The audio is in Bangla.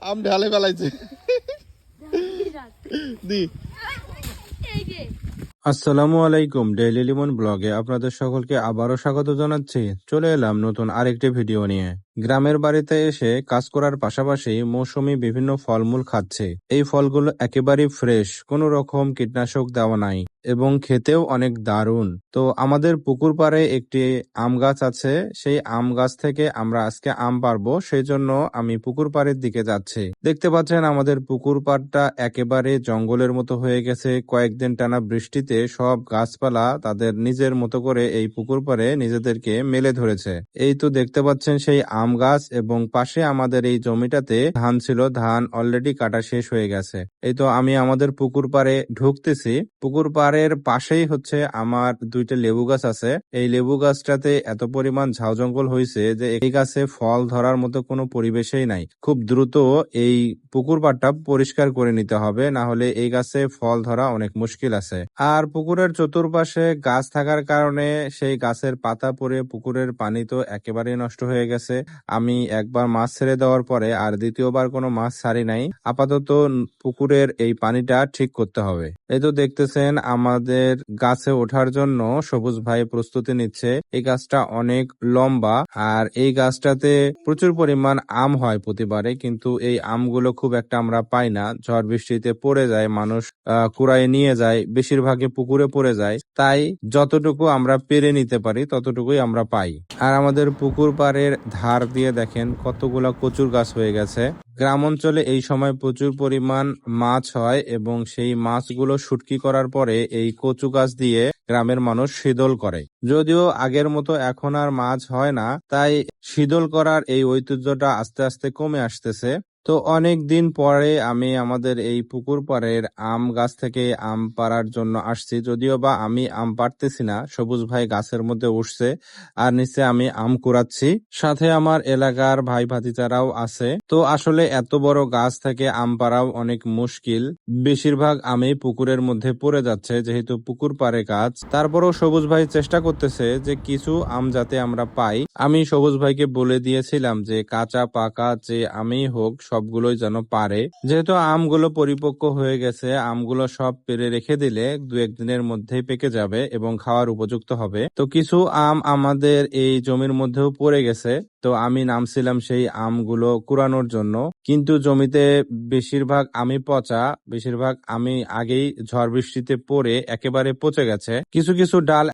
আম ঢালে ফেলাইছে দি। আসসালামু আলাইকুম, ডেইলি লিমন ব্লগে আপনাদের সকলকে আবারও স্বাগত জানাচ্ছি। চলে এলাম নতুন আরেকটি ভিডিও নিয়ে। গ্রামের বাড়িতে এসে কাজ করার পাশাপাশি মৌসুমী বিভিন্ন ফলমূল খাচ্ছে। এই ফলগুলো একেবারেই ফ্রেশ, কোনো রকম কীটনাশক দেওয়া নাই এবং খেতেও অনেক দারুণ। তো আমাদের পুকুর পাড়ে একটি আম গাছ আছে, সেই আম গাছ থেকে আমরা আজকে আম পারবো, সেই জন্য আমি পুকুর পাড়ের দিকে যাচ্ছি। দেখতে পাচ্ছেন আমাদের পুকুর পাড়টা একেবারে জঙ্গলের মতো হয়ে গেছে। কয়েকদিন টানা বৃষ্টিতে সব গাছপালা তাদের নিজের মতো করে এই পুকুর পাড়ে নিজেদেরকে মেলে ধরেছে। এই তো দেখতে পাচ্ছেন সেই আম গাছ, এবং পাশে আমাদের এই জমিটাতে ধান ছিল, ধান অলরেডি কাটা শেষ হয়ে গেছে। এই তো আমি আমাদের পুকুর পাড়ে ঢুকতেছি। পুকুর পাড়ের পাশেই হচ্ছে আমার দুইটা লেবু গাছ আছে। এই লেবু গাছটাতে এত পরিমাণ ঝাউ জঙ্গল হয়েছে যে এই গাছে ফল ধরার মতো কোনো পরিবেশেই নাই। খুব দ্রুত এই পুকুর পাড়টা পরিষ্কার করে নিতে হবে, না হলে এই গাছে ফল ধরা অনেক মুশকিল আছে। আর পুকুরের চতুর্পাশে গাছ থাকার কারণে সেই গাছের পাতা পড়ে পুকুরের পানি তো একেবারেই নষ্ট হয়ে গেছে। আমি একবার মাছ ছেড়ে দেওয়ার পরে আর দ্বিতীয়বার কোনো মাছ ছাড়ি নাই। আপাতত পুকুরের এই পানিটা ঠিক করতে হবে। এই তো দেখতেছেন আমাদের গাছে ওঠার জন্য সবুজ ভাই প্রস্তুতি নিচ্ছে। এই গাছটা অনেক লম্বা, আর এই গাছটাতে প্রচুর পরিমাণ আম হয় প্রতিবারে, কিন্তু এই আমগুলো খুব একটা আমরা পাই না। ঝড় বৃষ্টিতে পড়ে যায়, মানুষ কুড়ায় নিয়ে যায়, বেশিরভাগে পুকুরে পড়ে যায়। তাই যতটুকু আমরা পেরে নিতে পারি ততটুকুই আমরা পাই। আর আমাদের পুকুর পাড়ের ধার দিয়ে দেখেন কতগুলা কচুর গাছ হয়ে গেছে। গ্রাম অঞ্চলে এই সময় প্রচুর পরিমাণ মাছ হয়, এবং সেই মাছগুলো শুটকি করার পরে এই কচু গাছ দিয়ে গ্রামের মানুষ শীতল করে। যদিও আগের মতো এখন আর মাছ হয় না, তাই শীতল করার এই ঐতিহ্যটা আস্তে আস্তে কমে আসতেছে। তো অনেক দিন পরে আমি আমাদের এই পুকুর পাড়ের আম গাছ থেকে আম পাড়ার জন্য আসছি। যদিও বা আমি আম পাড়তেছি না, সবুজ ভাই গাছের মধ্যে উঠছে আর নিচে আমি আম কুড়াচ্ছি। সাথে আমার এলাকার ভাই ভাতিজারাও আছে। তো আসলে এত বড় গাছ থেকে আম পাড়াও অনেক মুশকিল। বেশিরভাগ আমি পুকুরের মধ্যে পড়ে যাচ্ছে, যেহেতু পুকুর পাড়ে গাছ। তারপরও সবুজ ভাই চেষ্টা করতেছে যে কিছু আম যাতে আমরা পাই। আমি সবুজ ভাইকে বলে দিয়েছিলাম যে কাঁচা পাকা যে আমি হোক সবগুলোই যেন পারে। যেহেতু আমগুলো পরিপক্ক হয়ে গেছে, আমগুলো সব পেরে রেখে দিলে 2-1 দিনের মধ্যেই পেকে যাবে এবং খাওয়ার উপযুক্ত হবে। তো কিছু আম আমাদের এই জমির মধ্যেও পড়ে গেছে, তো আমি নামছিলাম সেই আমগুলো কুড়ানোর জন্য। কিন্তু জমিতে বেশিরভাগ আমি পচা, বেশিরভাগ আমি আগেই ঝড় বৃষ্টিতে পড়ে একেবারে পচে গেছে। কিছু কিছু ডাল